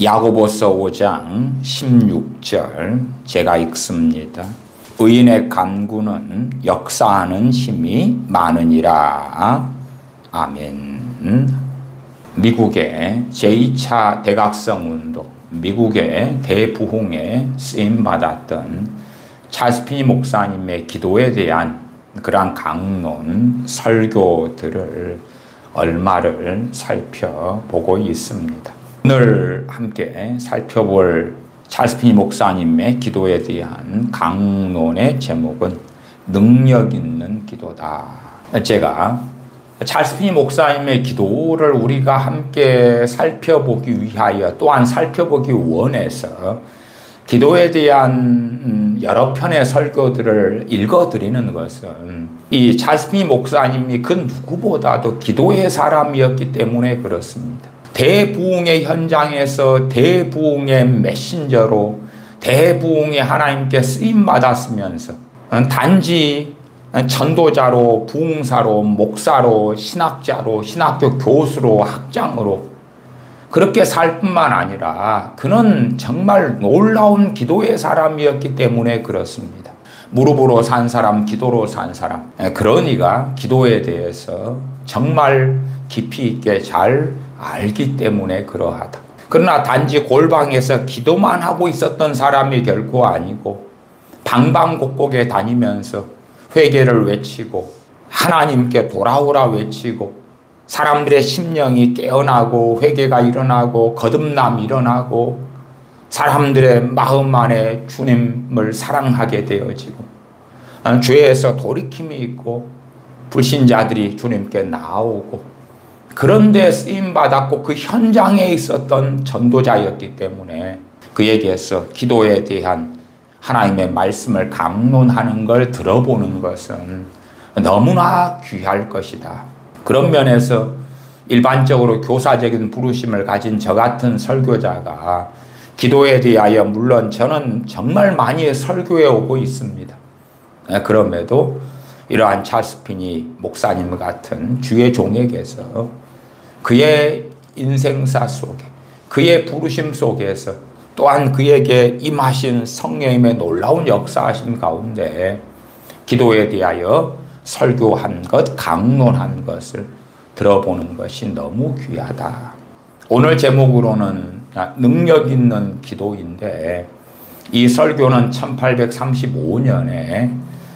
야고보서 5장 16절 제가 읽습니다. 의인의 간구는 역사하는 힘이 많으니라. 아멘. 미국의 제2차 대각성 운동, 미국의 대부흥에 쓰임받았던 찰스 피니 목사님의 기도에 대한 그러한 강론, 설교들을 얼마를 살펴보고 있습니다. 오늘 함께 살펴볼 찰스 피니 목사님의 기도에 대한 강론의 제목은 능력 있는 기도다. 제가 찰스 피니 목사님의 기도를 우리가 함께 살펴보기 위하여 또한 살펴보기 원해서 기도에 대한 여러 편의 설교들을 읽어드리는 것은 이 찰스 피니 목사님이 그 누구보다도 기도의 사람이었기 때문에 그렇습니다. 대부흥의 현장에서 대부흥의 메신저로 대부흥의 하나님께 쓰임받았으면서 단지 전도자로, 부흥사로, 목사로, 신학자로, 신학교 교수로, 학장으로 그렇게 살 뿐만 아니라 그는 정말 놀라운 기도의 사람이었기 때문에 그렇습니다. 무릎으로 산 사람, 기도로 산 사람. 그러니까 기도에 대해서 정말 깊이 있게 잘 알기 때문에 그러하다. 그러나 단지 골방에서 기도만 하고 있었던 사람이 결코 아니고 방방곡곡에 다니면서 회개를 외치고 하나님께 돌아오라 외치고 사람들의 심령이 깨어나고 회개가 일어나고 거듭남이 일어나고 사람들의 마음 안에 주님을 사랑하게 되어지고 죄에서 돌이킴이 있고 불신자들이 주님께 나오고 그런데 쓰임받았고 그 현장에 있었던 전도자였기 때문에 그에게서 기도에 대한 하나님의 말씀을 강론하는 걸 들어보는 것은 너무나 귀할 것이다. 그런 면에서 일반적으로 교사적인 부르심을 가진 저 같은 설교자가 기도에 대하여 물론 저는 정말 많이 설교해 오고 있습니다. 그럼에도 이러한 찰스 피니 목사님 같은 주의 종에게서 그의 인생사 속에 그의 부르심 속에서 또한 그에게 임하신 성령님의 놀라운 역사하심 가운데 기도에 대하여 설교한 것, 강론한 것을 들어보는 것이 너무 귀하다. 오늘 제목으로는 능력 있는 기도인데 이 설교는 1835년에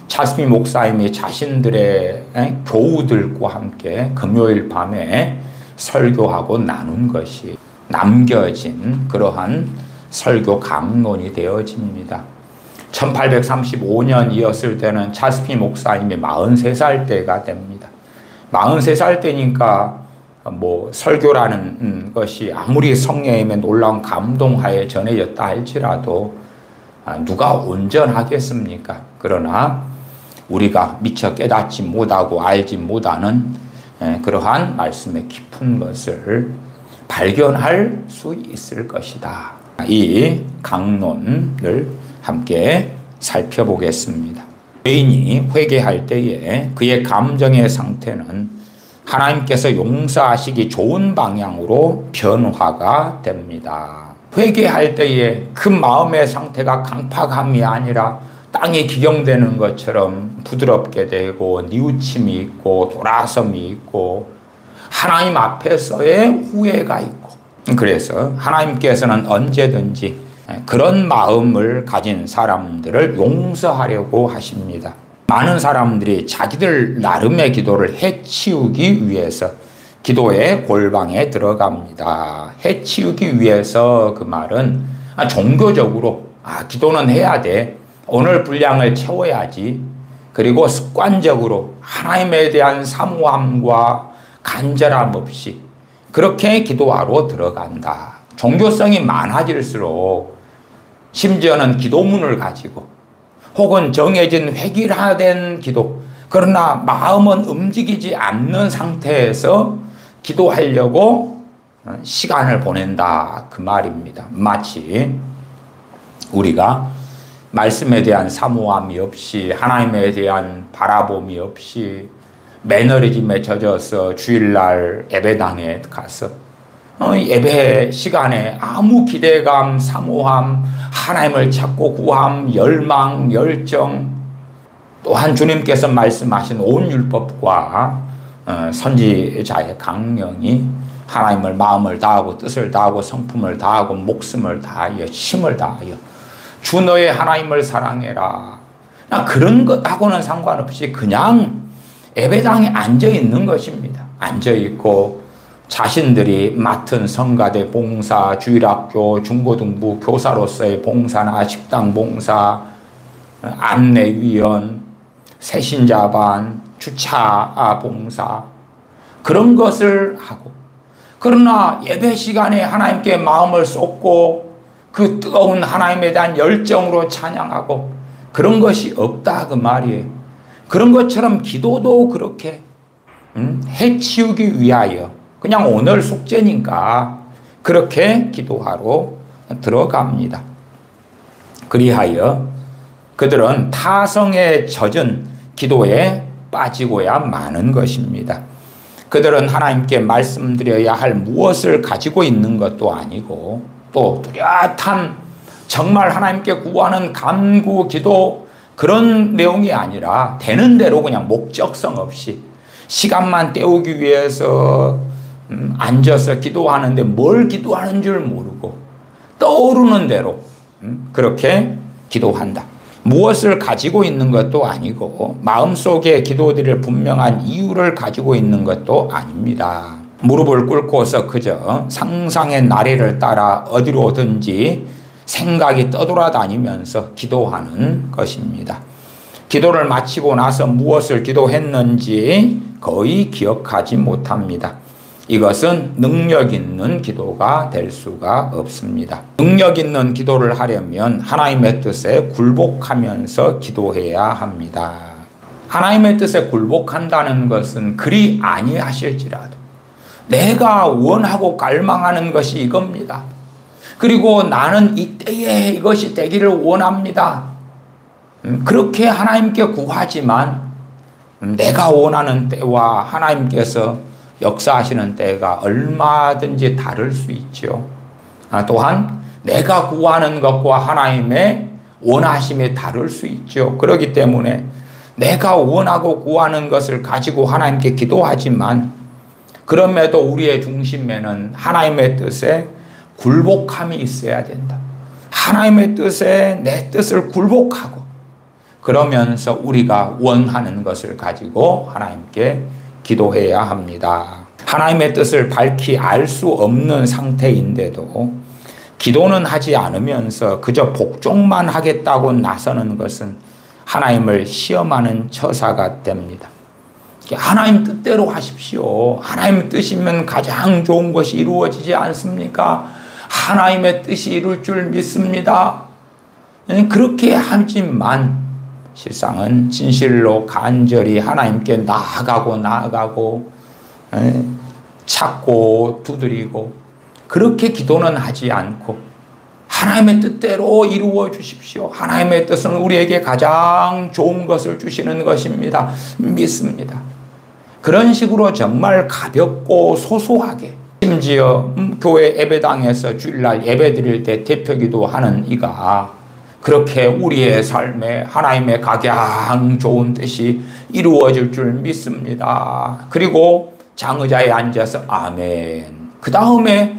찰스 피니 목사님이 자신들의 교우들과 함께 금요일 밤에 설교하고 나눈 것이 남겨진 그러한 설교 강론이 되어집니다. 1835년이었을 때는 찰스 피니 목사님이 43살 때가 됩니다. 43살 때니까 설교라는 것이 아무리 성령님의 놀라운 감동하에 전해졌다 할지라도 누가 온전하겠습니까? 그러나 우리가 미처 깨닫지 못하고 알지 못하는 그러한 말씀의 깊은 것을 발견할 수 있을 것이다. 이 강론을 함께 살펴보겠습니다. 죄인이 회개할 때에 그의 감정의 상태는 하나님께서 용서하시기 좋은 방향으로 변화가 됩니다. 회개할 때에 그 마음의 상태가 강팍함이 아니라 땅이 기경되는 것처럼 부드럽게 되고 뉘우침이 있고 돌아섬이 있고 하나님 앞에서의 후회가 있고 그래서 하나님께서는 언제든지 그런 마음을 가진 사람들을 용서하려고 하십니다. 많은 사람들이 자기들 나름의 기도를 해치우기 위해서 기도의 골방에 들어갑니다. 해치우기 위해서 그 말은 종교적으로 기도는 해야 돼. 오늘 분량을 채워야지. 그리고 습관적으로 하나님에 대한 사모함과 간절함 없이 그렇게 기도하러 들어간다. 종교성이 많아질수록 심지어는 기도문을 가지고 혹은 정해진 획일화된 기도 그러나 마음은 움직이지 않는 상태에서 기도하려고 시간을 보낸다 그 말입니다. 마치 우리가 말씀에 대한 사모함이 없이 하나님에 대한 바라봄이 없이 매너리즘에 젖어서 주일날 예배당에 가서 예배 시간에 아무 기대감, 사모함, 하나님을 찾고 구함, 열망, 열정, 또한 주님께서 말씀하신 온 율법과 선지자의 강령이 하나님을 마음을 다하고 뜻을 다하고 성품을 다하고 목숨을 다하여 힘을 다하여 주 너의 하나님을 사랑해라. 그런 것하고는 상관없이 그냥 예배당에 앉아 있는 것입니다. 앉아 있고 자신들이 맡은 성가대 봉사, 주일학교, 중고등부 교사로서의 봉사나 식당 봉사, 안내위원, 새신자반, 주차 봉사 그런 것을 하고, 그러나 예배 시간에 하나님께 마음을 쏟고 그 뜨거운 하나님에 대한 열정으로 찬양하고 그런 것이 없다 그 말이에요. 그런 것처럼 기도도 그렇게 해치우기 위하여 그냥 오늘 숙제니까 그렇게 기도하러 들어갑니다. 그리하여 그들은 타성에 젖은 기도에 빠지고야 마는 것입니다. 그들은 하나님께 말씀드려야 할 무엇을 가지고 있는 것도 아니고 또 뚜렷한 정말 하나님께 구하는 간구 기도 그런 내용이 아니라 되는 대로 그냥 목적성 없이 시간만 때우기 위해서 앉아서 기도하는데 뭘 기도하는 줄 모르고 떠오르는 대로 그렇게 기도한다. 무엇을 가지고 있는 것도 아니고 마음속에 기도드릴 분명한 이유를 가지고 있는 것도 아닙니다. 무릎을 꿇고서 그저 상상의 나래를 따라 어디로든지 생각이 떠돌아다니면서 기도하는 것입니다. 기도를 마치고 나서 무엇을 기도했는지 거의 기억하지 못합니다. 이것은 능력 있는 기도가 될 수가 없습니다. 능력 있는 기도를 하려면 하나님의 뜻에 굴복하면서 기도해야 합니다. 하나님의 뜻에 굴복한다는 것은 그리 아니하실지라도 내가 원하고 갈망하는 것이 이겁니다. 그리고 나는 이때에 이것이 되기를 원합니다. 그렇게 하나님께 구하지만 내가 원하는 때와 하나님께서 역사하시는 때가 얼마든지 다를 수 있죠. 또한 내가 구하는 것과 하나님의 원하심이 다를 수 있죠. 그렇기 때문에 내가 원하고 구하는 것을 가지고 하나님께 기도하지만 그럼에도 우리의 중심에는 하나님의 뜻에 굴복함이 있어야 된다. 하나님의 뜻에 내 뜻을 굴복하고 그러면서 우리가 원하는 것을 가지고 하나님께 기도해야 합니다. 하나님의 뜻을 밝히 알 수 없는 상태인데도 기도는 하지 않으면서 그저 복종만 하겠다고 나서는 것은 하나님을 시험하는 처사가 됩니다. 하나님 뜻대로 하십시오. 하나님 뜻이면 가장 좋은 것이 이루어지지 않습니까? 하나님의 뜻이 이룰 줄 믿습니다. 그렇게 하지만 실상은 진실로 간절히 하나님께 나아가고 찾고 두드리고 그렇게 기도는 하지 않고 하나님의 뜻대로 이루어 주십시오. 하나님의 뜻은 우리에게 가장 좋은 것을 주시는 것입니다. 믿습니다. 그런 식으로 정말 가볍고 소소하게 심지어 교회 예배당에서 주일날 예배 드릴 때 대표기도 하는 이가 그렇게 우리의 삶에 하나님의 가장 좋은 뜻이 이루어질 줄 믿습니다. 그리고 장의자에 앉아서 아멘. 그 다음에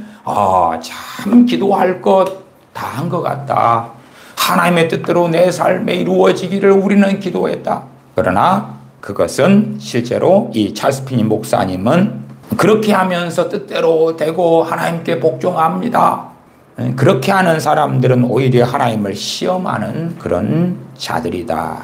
참 기도할 것 다 한 것 같다. 하나님의 뜻대로 내 삶에 이루어지기를 우리는 기도했다. 그러나 그것은 실제로 이 찰스 피니 목사님은 그렇게 하면서 뜻대로 되고 하나님께 복종합니다. 그렇게 하는 사람들은 오히려 하나님을 시험하는 그런 자들이다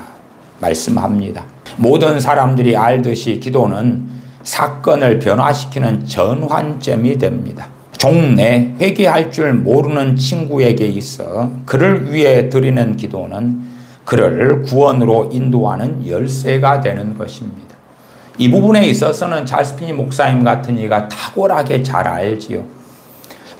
말씀합니다. 모든 사람들이 알듯이 기도는 사건을 변화시키는 전환점이 됩니다. 종래 회개할 줄 모르는 친구에게 있어 그를 위해 드리는 기도는 그를 구원으로 인도하는 열쇠가 되는 것입니다. 이 부분에 있어서는 찰스 피니 목사님 같은 이가 탁월하게 잘 알지요.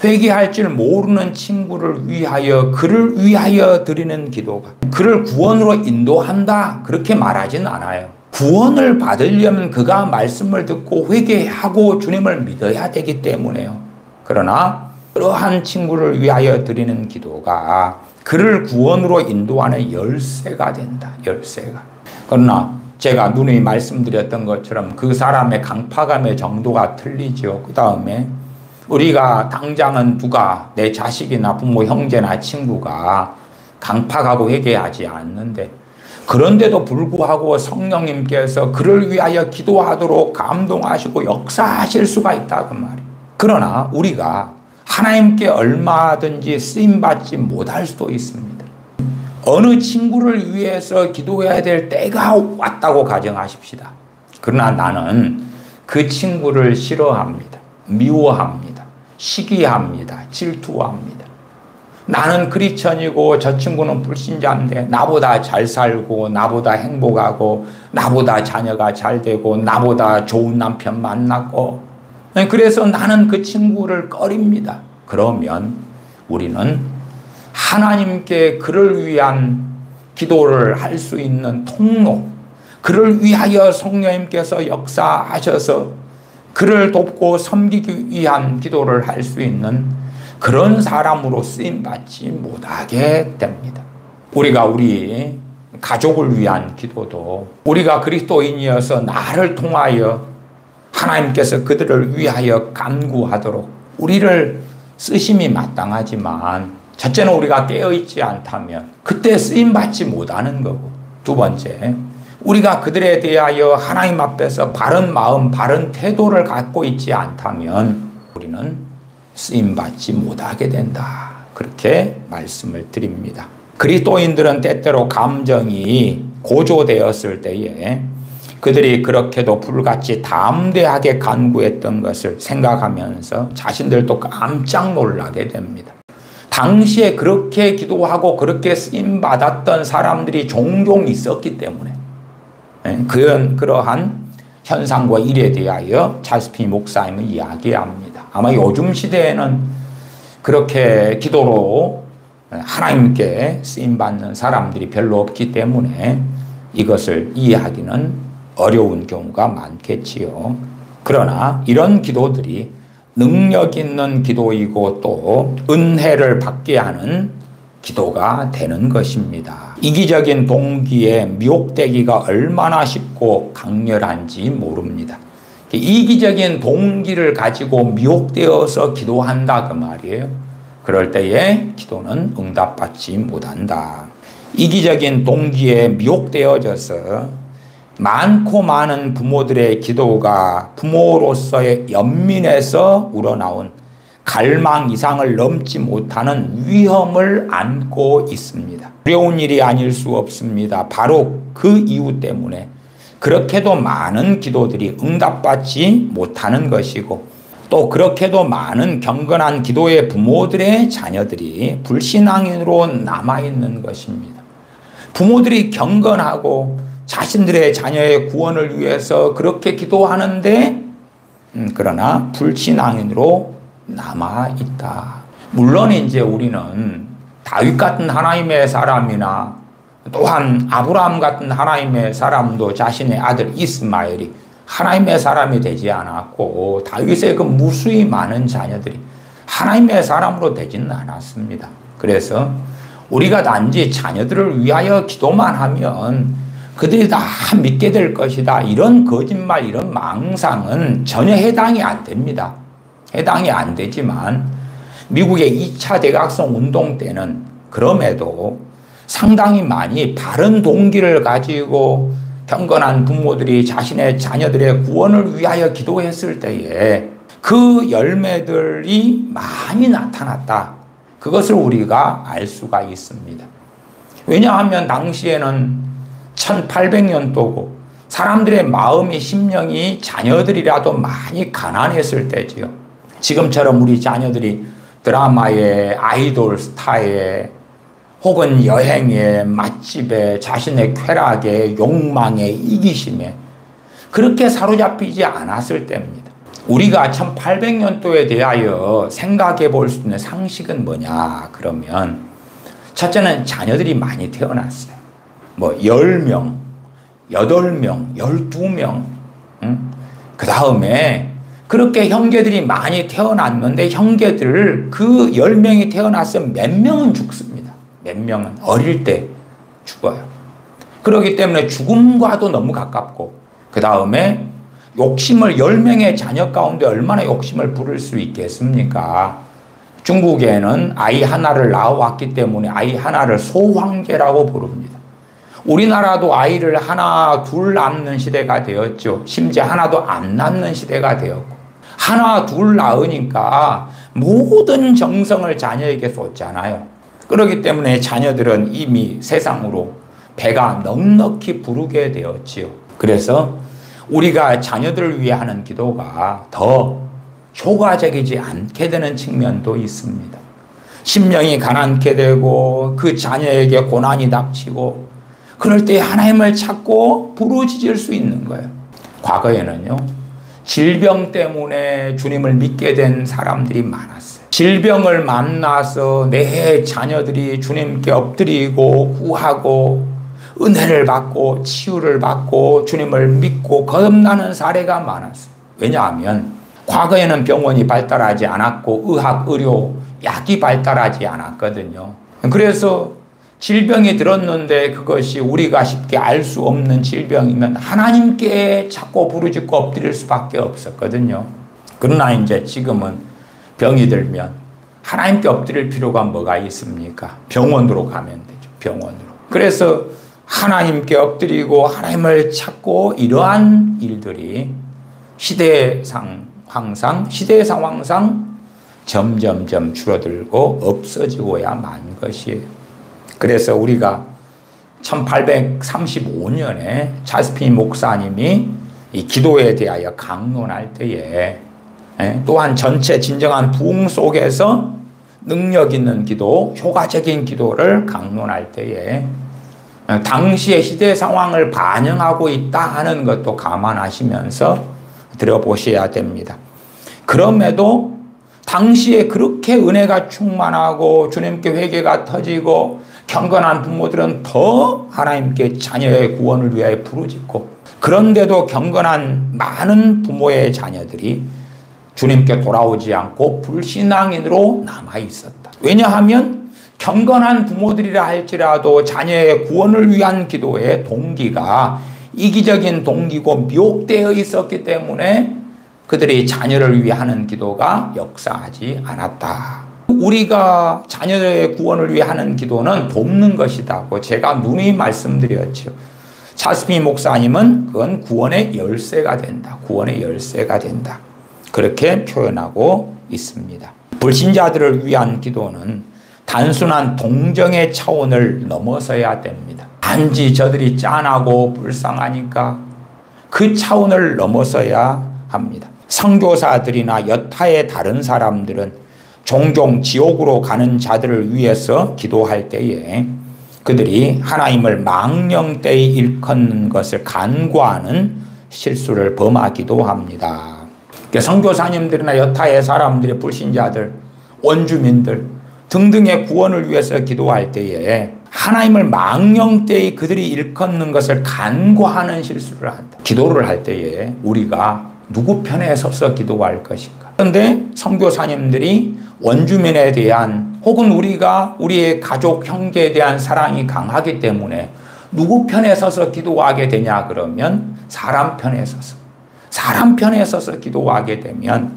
회개할 줄 모르는 친구를 위하여 그를 위하여 드리는 기도가 그를 구원으로 인도한다 그렇게 말하진 않아요. 구원을 받으려면 그가 말씀을 듣고 회개하고 주님을 믿어야 되기 때문에요. 그러나 그러한 친구를 위하여 드리는 기도가 그를 구원으로 인도하는 열쇠가 된다. 열쇠가. 그러나 제가 누누이 말씀드렸던 것처럼 그 사람의 강파감의 정도가 틀리죠. 그 다음에 우리가 당장은 누가 내 자식이나 부모, 형제나 친구가 강팍하고 회개하지 않는데 그런데도 불구하고 성령님께서 그를 위하여 기도하도록 감동하시고 역사하실 수가 있다 그 말이에요. 그러나 우리가 하나님께 얼마든지 쓰임받지 못할 수도 있습니다. 어느 친구를 위해서 기도해야 될 때가 왔다고 가정하십시다. 그러나 나는 그 친구를 싫어합니다. 미워합니다. 시기합니다. 질투합니다. 나는 크리스천이고 저 친구는 불신자인데 나보다 잘 살고 나보다 행복하고 나보다 자녀가 잘 되고 나보다 좋은 남편 만났고 그래서 나는 그 친구를 꺼립니다. 그러면 우리는 하나님께 그를 위한 기도를 할 수 있는 통로, 그를 위하여 성령님께서 역사하셔서 그를 돕고 섬기기 위한 기도를 할 수 있는 그런 사람으로 쓰임받지 못하게 됩니다. 우리가 우리 가족을 위한 기도도 우리가 그리스도인이어서 나를 통하여 하나님께서 그들을 위하여 간구하도록 우리를 쓰심이 마땅하지만 첫째는 우리가 깨어있지 않다면 그때 쓰임받지 못하는 거고, 두 번째 우리가 그들에 대하여 하나님 앞에서 바른 마음, 바른 태도를 갖고 있지 않다면 우리는 쓰임받지 못하게 된다. 그렇게 말씀을 드립니다. 그리스도인들은 때때로 감정이 고조되었을 때에 그들이 그렇게도 불같이 담대하게 간구했던 것을 생각하면서 자신들도 깜짝 놀라게 됩니다. 당시에 그렇게 기도하고 그렇게 쓰임받았던 사람들이 종종 있었기 때문에 그러한 현상과 일에 대하여 찰스 스피니 목사님은 이야기합니다. 아마 요즘 시대에는 그렇게 기도로 하나님께 쓰임받는 사람들이 별로 없기 때문에 이것을 이해하기는 어려운 경우가 많겠지요. 그러나 이런 기도들이 능력 있는 기도이고 또 은혜를 받게 하는 기도가 되는 것입니다. 이기적인 동기에 미혹되기가 얼마나 쉽고 강렬한지 모릅니다. 이기적인 동기를 가지고 미혹되어서 기도한다 그 말이에요. 그럴 때에 기도는 응답받지 못한다. 이기적인 동기에 미혹되어져서 많고 많은 부모들의 기도가 부모로서의 연민에서 우러나온 갈망 이상을 넘지 못하는 위험을 안고 있습니다. 어려운 일이 아닐 수 없습니다. 바로 그 이유 때문에 그렇게도 많은 기도들이 응답받지 못하는 것이고 또 그렇게도 많은 경건한 기도의 부모들의 자녀들이 불신앙인으로 남아있는 것입니다. 부모들이 경건하고 자신들의 자녀의 구원을 위해서 그렇게 기도하는데 그러나 불신앙인으로 남아있다. 물론 이제 우리는 다윗 같은 하나님의 사람이나 또한 아브라함 같은 하나님의 사람도 자신의 아들 이스마엘이 하나님의 사람이 되지 않았고 다윗의 그 무수히 많은 자녀들이 하나님의 사람으로 되지는 않았습니다. 그래서 우리가 단지 자녀들을 위하여 기도만 하면 그들이 다 믿게 될 것이다. 이런 거짓말, 이런 망상은 전혀 해당이 안 됩니다. 해당이 안 되지만 미국의 2차 대각성 운동 때는 그럼에도 상당히 많이 바른 동기를 가지고 경건한 부모들이 자신의 자녀들의 구원을 위하여 기도했을 때에 그 열매들이 많이 나타났다. 그것을 우리가 알 수가 있습니다. 왜냐하면 당시에는 1800년도고 사람들의 마음이 심령이 자녀들이라도 많이 가난했을 때지요. 지금처럼 우리 자녀들이 드라마에 아이돌 스타에 혹은 여행에 맛집에 자신의 쾌락에 욕망에 이기심에 그렇게 사로잡히지 않았을 때입니다. 우리가 1800년도에 대하여 생각해 볼 수 있는 상식은 뭐냐 그러면 첫째는 자녀들이 많이 태어났어요. 뭐 10명, 8명, 12명 그 다음에 그렇게 형제들이 많이 태어났는데 형제들 그 10명이 태어나서 몇 명은 죽습니다. 몇 명은 어릴 때 죽어요. 그렇기 때문에 죽음과도 너무 가깝고 그 다음에 욕심을 10명의 자녀 가운데 얼마나 욕심을 부릴 수 있겠습니까? 중국에는 아이 하나를 낳아왔기 때문에 아이 하나를 소황제라고 부릅니다. 우리나라도 아이를 하나 둘 낳는 시대가 되었죠. 심지어 하나도 안 낳는 시대가 되었고 하나 둘 낳으니까 모든 정성을 자녀에게 쏟잖아요. 그렇기 때문에 자녀들은 이미 세상으로 배가 넉넉히 부르게 되었지요. 그래서 우리가 자녀들을 위해 하는 기도가 더 효과적이지 않게 되는 측면도 있습니다. 심령이 가난케 되고 그 자녀에게 고난이 닥치고 그럴 때 하나님을 찾고 부르짖을 수 있는 거예요. 과거에는요, 질병 때문에 주님을 믿게 된 사람들이 많았어요. 질병을 만나서 내 자녀들이 주님께 엎드리고 구하고 은혜를 받고 치유를 받고 주님을 믿고 거듭나는 사례가 많았어요. 왜냐하면 과거에는 병원이 발달하지 않았고 의학, 의료, 약이 발달하지 않았거든요. 그래서 질병이 들었는데 그것이 우리가 쉽게 알 수 없는 질병이면 하나님께 찾고 부르짖고 엎드릴 수밖에 없었거든요. 그러나 이제 지금은 병이 들면 하나님께 엎드릴 필요가 뭐가 있습니까? 병원으로 가면 되죠. 병원으로. 그래서 하나님께 엎드리고 하나님을 찾고 이러한 일들이 시대 상황상 점점점 줄어들고 없어지고야 만 것이에요. 그래서 우리가 1835년에 차스핀 목사님이 이 기도에 대하여 강론할 때에 또한 전체 진정한 부흥 속에서 능력 있는 기도, 효과적인 기도를 강론할 때에 당시의 시대 상황을 반영하고 있다 하는 것도 감안하시면서 들어보셔야 됩니다. 그럼에도 당시에 그렇게 은혜가 충만하고 주님께 회개가 터지고 경건한 부모들은 더 하나님께 자녀의 구원을 위하여 부르짖고 그런데도 경건한 많은 부모의 자녀들이 주님께 돌아오지 않고 불신앙인으로 남아 있었다. 왜냐하면 경건한 부모들이라 할지라도 자녀의 구원을 위한 기도의 동기가 이기적인 동기고 미혹되어 있었기 때문에 그들이 자녀를 위해 하는 기도가 역사하지 않았다. 우리가 자녀의 구원을 위해 하는 기도는 돕는 것이다고 제가 누누이 말씀드렸죠. 차스핀 목사님은 그건 구원의 열쇠가 된다. 구원의 열쇠가 된다. 그렇게 표현하고 있습니다. 불신자들을 위한 기도는 단순한 동정의 차원을 넘어서야 됩니다. 단지 저들이 짠하고 불쌍하니까 그 차원을 넘어서야 합니다. 선교사들이나 여타의 다른 사람들은 종종 지옥으로 가는 자들을 위해서 기도할 때에 그들이 하나님을 망령되이 일컫는 것을 간과하는 실수를 범하기도 합니다. 선교사님들이나 여타의 사람들의 불신자들, 원주민들 등등의 구원을 위해서 기도할 때에 하나님을 망령되이 그들이 일컫는 것을 간과하는 실수를 한다. 기도를 할 때에 우리가 누구 편에 서서 기도할 것인가? 그런데 선교사님들이 원주민에 대한 혹은 우리가 우리의 가족, 형제에 대한 사랑이 강하기 때문에 누구 편에 서서 기도하게 되냐 그러면 사람 편에 서서 기도하게 되면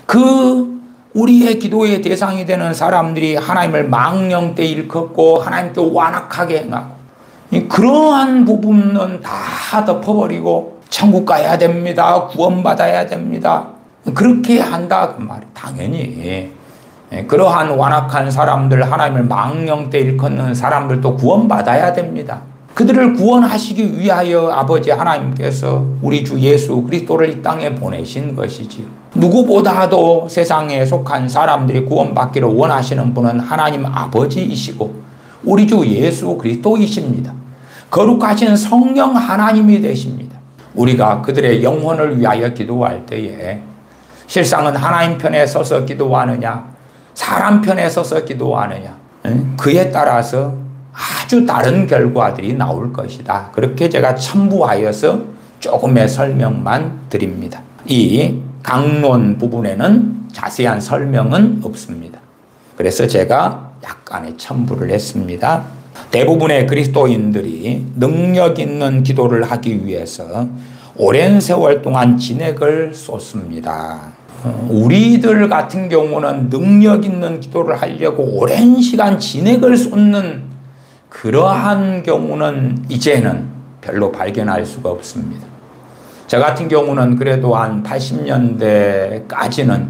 그 우리의 기도의 대상이 되는 사람들이 하나님을 망령되이 일컫고 하나님께 완악하게 행하고 그러한 부분은 다 덮어버리고 천국 가야 됩니다. 구원받아야 됩니다. 그렇게 한다 그 말이 당연히 그러한 완악한 사람들, 하나님을 망령되이 일컫는 사람들도 구원받아야 됩니다. 그들을 구원하시기 위하여 아버지 하나님께서 우리 주 예수 그리스도를 이 땅에 보내신 것이지요. 누구보다도 세상에 속한 사람들이 구원받기를 원하시는 분은 하나님 아버지이시고 우리 주 예수 그리스도이십니다. 거룩하신 성령 하나님이 되십니다. 우리가 그들의 영혼을 위하여 기도할 때에 실상은 하나님 편에 서서 기도하느냐 사람 편에 서서 기도하느냐 그에 따라서 아주 다른 결과들이 나올 것이다. 그렇게 제가 첨부하여서 조금의 설명만 드립니다. 이 강론 부분에는 자세한 설명은 없습니다. 그래서 제가 약간의 첨부를 했습니다. 대부분의 그리스도인들이 능력 있는 기도를 하기 위해서 오랜 세월 동안 진액을 쏟습니다. 우리들 같은 경우는 능력 있는 기도를 하려고 오랜 시간 진액을 쏟는 그러한 경우는 이제는 별로 발견할 수가 없습니다. 저 같은 경우는 그래도 한 80년대까지는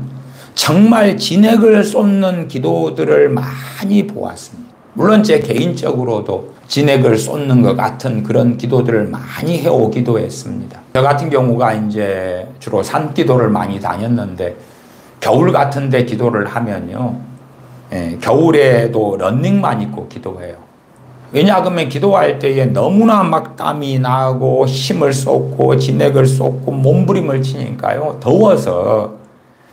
정말 진액을 쏟는 기도들을 많이 보았습니다. 물론 제 개인적으로도 진액을 쏟는 것 같은 그런 기도들을 많이 해오기도 했습니다. 저 같은 경우가 이제 주로 산기도를 많이 다녔는데 겨울 같은 데 기도를 하면요. 겨울에도 런닝만 입고 기도해요. 왜냐하면 기도할 때에 너무나 막 땀이 나고 힘을 쏟고 진액을 쏟고 몸부림을 치니까요. 더워서.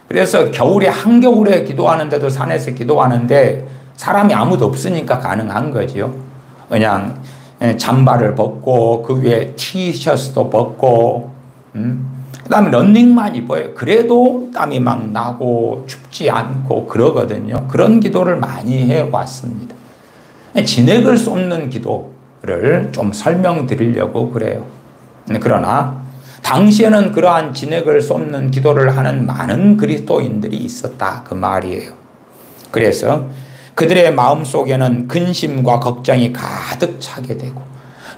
그래서 겨울에 한겨울에 기도하는데도 산에서 기도하는데 사람이 아무도 없으니까 가능한 거죠. 그냥 잠바를 벗고 그 위에 티셔츠도 벗고 그 다음에 런닝만 입어요. 그래도 땀이 막 나고 춥지 않고 그러거든요. 그런 기도를 많이 해왔습니다. 진액을 쏟는 기도를 좀 설명드리려고 그래요. 그러나 당시에는 그러한 진액을 쏟는 기도를 하는 많은 그리스도인들이 있었다 그 말이에요. 그래서 그들의 마음속에는 근심과 걱정이 가득 차게 되고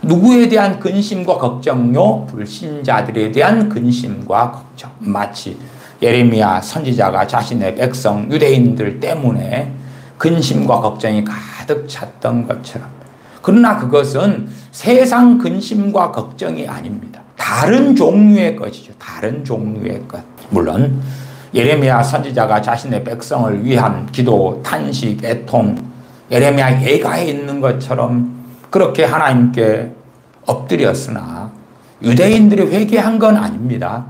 누구에 대한 근심과 걱정요? 불신자들에 대한 근심과 걱정. 마치 예레미야 선지자가 자신의 백성 유대인들 때문에 근심과 걱정이 가득 찼던 것처럼. 그러나 그것은 세상 근심과 걱정이 아닙니다. 다른 종류의 것이죠. 다른 종류의 것. 물론 예레미야 선지자가 자신의 백성을 위한 기도, 탄식, 애통, 예레미야 예가에 있는 것처럼 그렇게 하나님께 엎드렸으나 유대인들이 회개한 건 아닙니다.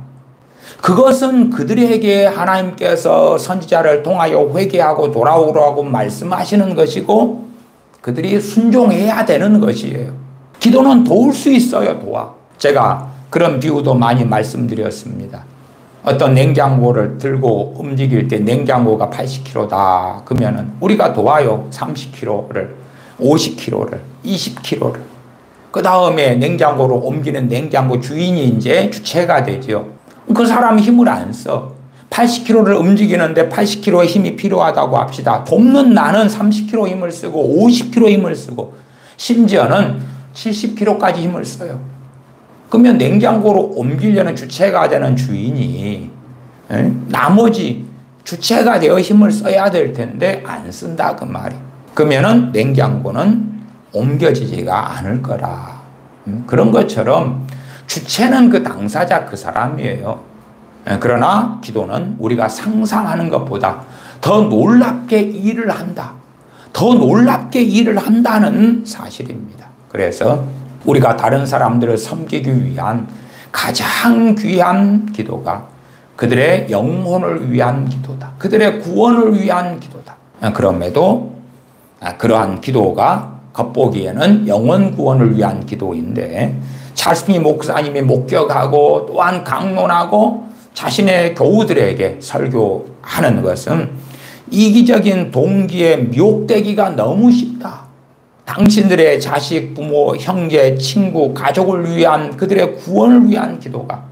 그것은 그들에게 하나님께서 선지자를 통하여 회개하고 돌아오라고 말씀하시는 것이고 그들이 순종해야 되는 것이에요. 기도는 도울 수 있어요. 도와. 제가 그런 비유도 많이 말씀드렸습니다. 어떤 냉장고를 들고 움직일 때 냉장고가 80kg다. 그러면은 우리가 도와요. 30kg를, 50kg를, 20kg를. 그 다음에 냉장고로 옮기는 냉장고 주인이 이제 주체가 되죠. 그 사람이 힘을 안 써. 80kg를 움직이는데 80kg의 힘이 필요하다고 합시다. 돕는 나는 30kg 힘을 쓰고 50kg 힘을 쓰고 심지어는 70kg까지 힘을 써요. 그러면 냉장고로 옮기려는 주체가 되는 주인이 나머지 주체가 되어 힘을 써야 될 텐데 안 쓴다 그 말이에요. 그러면은 냉장고는 옮겨지지가 않을 거라. 그런 것처럼 주체는 그 당사자 그 사람이에요. 그러나 기도는 우리가 상상하는 것보다 더 놀랍게 일을 한다. 더 놀랍게 일을 한다는 사실입니다. 그래서 우리가 다른 사람들을 섬기기 위한 가장 귀한 기도가 그들의 영혼을 위한 기도다. 그들의 구원을 위한 기도다. 그럼에도 그러한 기도가 겉보기에는 영혼 구원을 위한 기도인데 찰스 스미스 목사님이 목격하고 또한 강론하고 자신의 교우들에게 설교하는 것은 이기적인 동기에 미혹되기가 너무 쉽다. 당신들의 자식, 부모, 형제, 친구, 가족을 위한 그들의 구원을 위한 기도가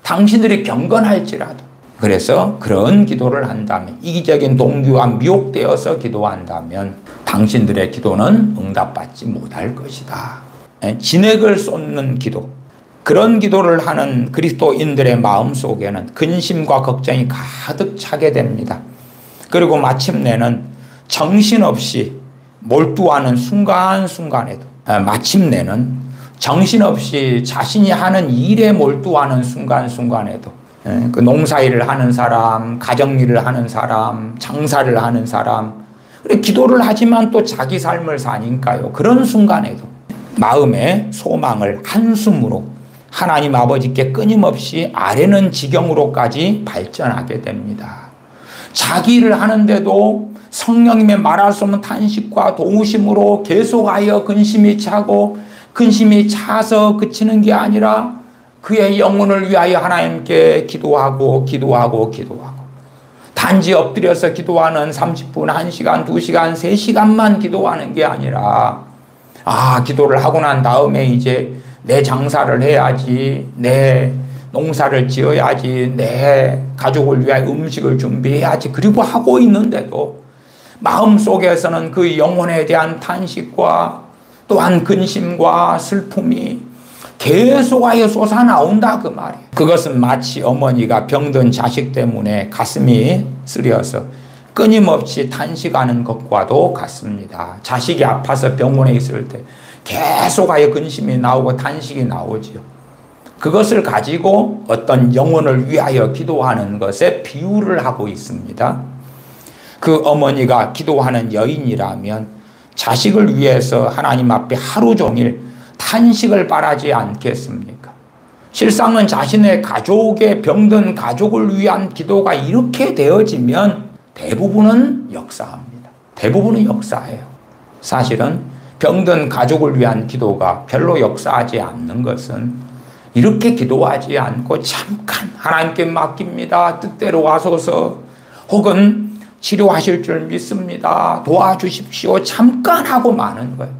당신들이 경건할지라도 그래서 그런 기도를 한다면 이기적인 동기와 미혹되어서 기도한다면 당신들의 기도는 응답받지 못할 것이다. 진액을 쏟는 기도 그런 기도를 하는 그리스도인들의 마음속에는 근심과 걱정이 가득 차게 됩니다. 그리고 마침내는 정신없이 몰두하는 순간순간에도 마침내는 정신없이 자신이 하는 일에 몰두하는 순간순간에도 그 농사일을 하는 사람, 가정일을 하는 사람, 장사를 하는 사람 기도를 하지만 또 자기 삶을 사니까요. 그런 순간에도 마음의 소망을 한숨으로 하나님 아버지께 끊임없이 아뢰는 지경으로까지 발전하게 됩니다. 자기 일을 하는데도 성령님의 말할 수 없는 탄식과 도우심으로 계속하여 근심이 차고 근심이 차서 그치는 게 아니라 그의 영혼을 위하여 하나님께 기도하고 단지 엎드려서 기도하는 30분, 1시간, 2시간, 3시간만 기도하는 게 아니라 기도를 하고 난 다음에 이제 내 장사를 해야지, 내 농사를 지어야지, 내 가족을 위하여 음식을 준비해야지, 그리고 하고 있는데도 마음속에서는 그 영혼에 대한 탄식과 또한 근심과 슬픔이 계속하여 솟아나온다 그 말이에요. 그것은 마치 어머니가 병든 자식 때문에 가슴이 쓰려서 끊임없이 탄식하는 것과도 같습니다. 자식이 아파서 병원에 있을 때 계속하여 근심이 나오고 탄식이 나오지요. 그것을 가지고 어떤 영혼을 위하여 기도하는 것에 비유를 하고 있습니다. 그 어머니가 기도하는 여인이라면 자식을 위해서 하나님 앞에 하루 종일 탄식을 바라지 않겠습니까? 실상은 자신의 가족의 병든 가족을 위한 기도가 이렇게 되어지면 대부분은 역사합니다. 대부분은 역사해요. 사실은 병든 가족을 위한 기도가 별로 역사하지 않는 것은 이렇게 기도하지 않고 잠깐 하나님께 맡깁니다. 뜻대로 와서서 혹은 치료하실 줄 믿습니다. 도와주십시오. 잠깐 하고 마는 거예요.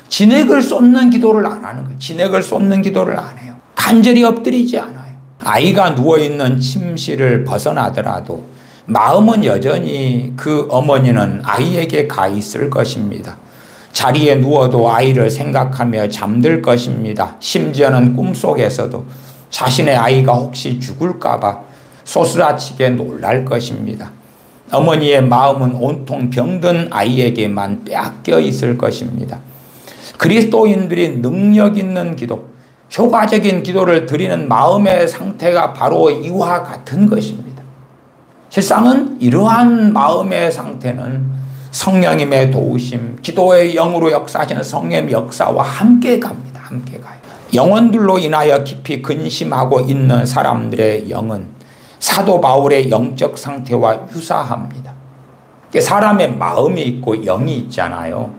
진액을 쏟는 기도를 안 하는 거예요. 진액을 쏟는 기도를 안 해요. 간절히 엎드리지 않아요. 아이가 누워있는 침실을 벗어나더라도 마음은 여전히 그 어머니는 아이에게 가 있을 것입니다. 자리에 누워도 아이를 생각하며 잠들 것입니다. 심지어는 꿈속에서도 자신의 아이가 혹시 죽을까봐 소스라치게 놀랄 것입니다. 어머니의 마음은 온통 병든 아이에게만 빼앗겨 있을 것입니다. 그리스도인들이 능력 있는 기도, 효과적인 기도를 드리는 마음의 상태가 바로 이와 같은 것입니다. 실상은 이러한 마음의 상태는 성령님의 도우심, 기도의 영으로 역사하시는 성령의 역사와 함께 갑니다. 함께 가요. 영혼들로 인하여 깊이 근심하고 있는 사람들의 영은 사도 바울의 영적 상태와 유사합니다. 사람의 마음이 있고 영이 있잖아요.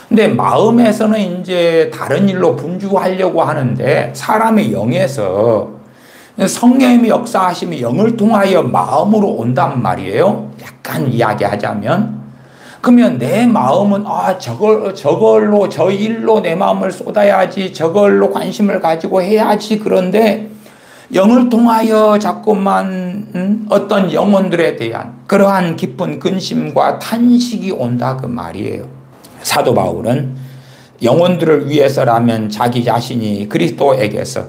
근데 마음에서는 이제 다른 일로 분주하려고 하는데 사람의 영에서 성령님의 역사하심이 영을 통하여 마음으로 온단 말이에요. 약간 이야기하자면. 그러면 내 마음은 저걸로 저 일로 내 마음을 쏟아야지, 저걸로 관심을 가지고 해야지. 그런데 영을 통하여 자꾸만 어떤 영혼들에 대한 그러한 깊은 근심과 탄식이 온다 그 말이에요. 사도 바울은 영혼들을 위해서라면 자기 자신이 그리스도에게서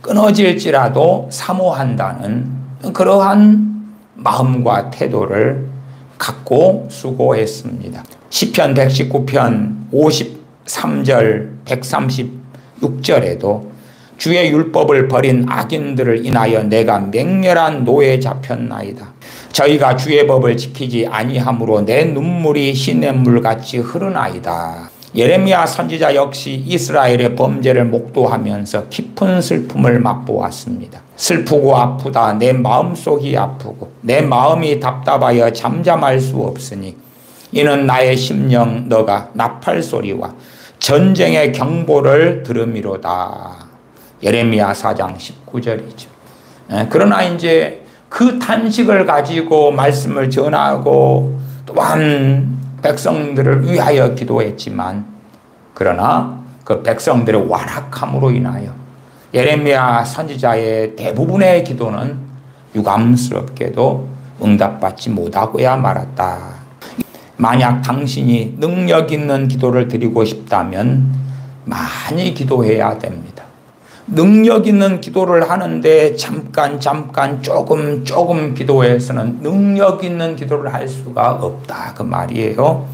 끊어질지라도 사모한다는 그러한 마음과 태도를 갖고 수고했습니다. 시편 119편 53절 136절에도 주의 율법을 버린 악인들을 인하여 내가 맹렬한 노에 잡혔나이다. 저희가 주의 법을 지키지 아니함으로 내 눈물이 시냇물같이 흐르나이다. 예레미야 선지자 역시 이스라엘의 범죄를 목도하면서 깊은 슬픔을 맛보았습니다. 슬프고 아프다. 내 마음속이 아프고 내 마음이 답답하여 잠잠할 수 없으니 이는 나의 심령 너가 나팔 소리와 전쟁의 경보를 들음이로다. 예레미야 4장 19절이죠. 그러나 이제 그 탄식을 가지고 말씀을 전하고 또한 백성들을 위하여 기도했지만 그러나 그 백성들의 완악함으로 인하여 예레미야 선지자의 대부분의 기도는 유감스럽게도 응답받지 못하고야 말았다. 만약 당신이 능력 있는 기도를 드리고 싶다면 많이 기도해야 됩니다. 능력 있는 기도를 하는데 잠깐 조금 기도해서는 능력 있는 기도를 할 수가 없다 그 말이에요.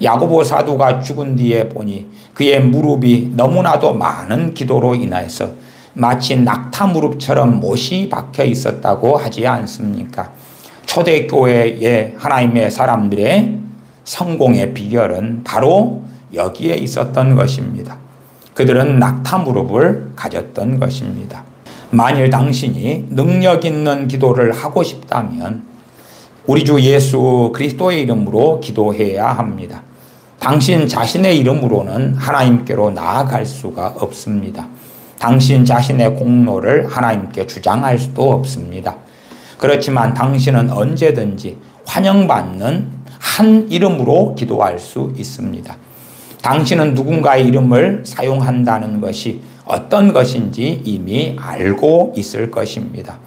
야고보 사도가 죽은 뒤에 보니 그의 무릎이 너무나도 많은 기도로 인해서 마치 낙타 무릎처럼 못이 박혀 있었다고 하지 않습니까? 초대교회의 하나님의 사람들의 성공의 비결은 바로 여기에 있었던 것입니다. 그들은 낙타 무릎을 가졌던 것입니다. 만일 당신이 능력 있는 기도를 하고 싶다면 우리 주 예수 그리스도의 이름으로 기도해야 합니다. 당신 자신의 이름으로는 하나님께로 나아갈 수가 없습니다. 당신 자신의 공로를 하나님께 주장할 수도 없습니다. 그렇지만 당신은 언제든지 환영받는 한 이름으로 기도할 수 있습니다. 당신은 누군가의 이름을 사용한다는 것이 어떤 것인지 이미 알고 있을 것입니다.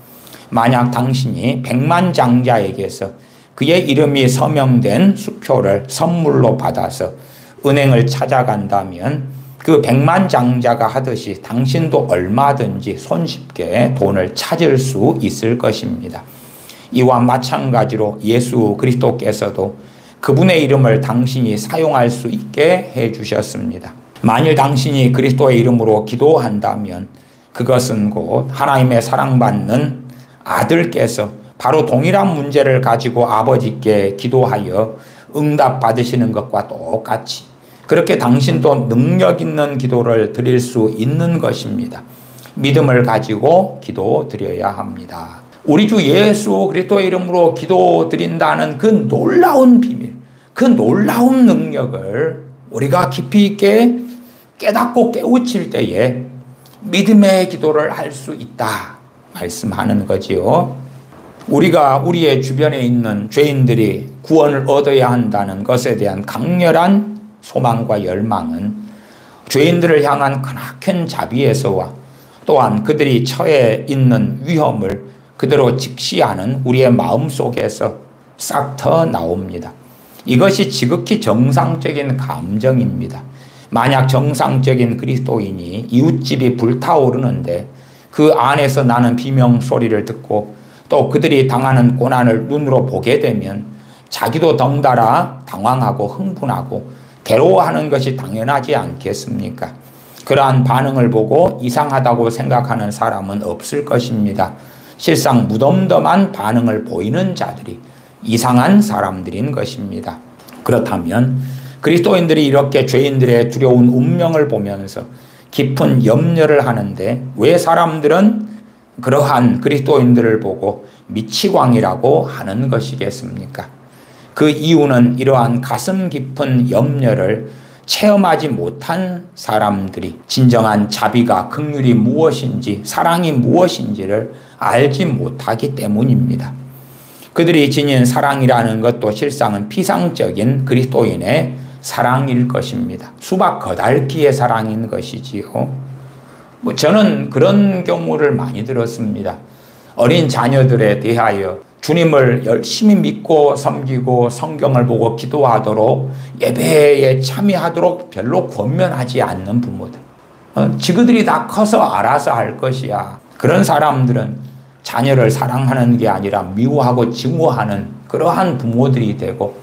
만약 당신이 백만장자에게서 그의 이름이 서명된 수표를 선물로 받아서 은행을 찾아간다면 그 백만장자가 하듯이 당신도 얼마든지 손쉽게 돈을 찾을 수 있을 것입니다. 이와 마찬가지로 예수 그리스도께서도 그분의 이름을 당신이 사용할 수 있게 해주셨습니다. 만일 당신이 그리스도의 이름으로 기도한다면 그것은 곧 하나님의 사랑받는 아들께서 바로 동일한 문제를 가지고 아버지께 기도하여 응답받으시는 것과 똑같이 그렇게 당신도 능력 있는 기도를 드릴 수 있는 것입니다. 믿음을 가지고 기도드려야 합니다. 우리 주 예수 그리스도의 이름으로 기도드린다는 그 놀라운 비밀, 그 놀라운 능력을 우리가 깊이 있게 깨닫고 깨우칠 때에 믿음의 기도를 할 수 있다 말씀하는 거지요. 우리가 우리의 주변에 있는 죄인들이 구원을 얻어야 한다는 것에 대한 강렬한 소망과 열망은 죄인들을 향한 크나큰 자비에서와 또한 그들이 처해 있는 위험을 그대로 직시하는 우리의 마음 속에서 싹 터 나옵니다. 이것이 지극히 정상적인 감정입니다. 만약 정상적인 그리스도인이 이웃집이 불타오르는데 그 안에서 나는 비명 소리를 듣고 또 그들이 당하는 고난을 눈으로 보게 되면 자기도 덩달아 당황하고 흥분하고 괴로워하는 것이 당연하지 않겠습니까? 그러한 반응을 보고 이상하다고 생각하는 사람은 없을 것입니다. 실상 무덤덤한 반응을 보이는 자들이 이상한 사람들인 것입니다. 그렇다면 그리스도인들이 이렇게 죄인들의 두려운 운명을 보면서 깊은 염려를 하는데 왜 사람들은 그러한 그리스도인들을 보고 미치광이라고 하는 것이겠습니까? 그 이유는 이러한 가슴 깊은 염려를 체험하지 못한 사람들이 진정한 자비가 긍휼이 무엇인지 사랑이 무엇인지를 알지 못하기 때문입니다. 그들이 지닌 사랑이라는 것도 실상은 피상적인 그리스도인의 사랑일 것입니다. 수박 거달기의 사랑인 것이지요. 저는 그런 경우를 많이 들었습니다. 어린 자녀들에 대하여 주님을 열심히 믿고 섬기고 성경을 보고 기도하도록 예배에 참여하도록 별로 권면하지 않는 부모들. 지그들이 다 커서 알아서 할 것이야. 그런 사람들은 자녀를 사랑하는 게 아니라 미워하고 증오하는 그러한 부모들이 되고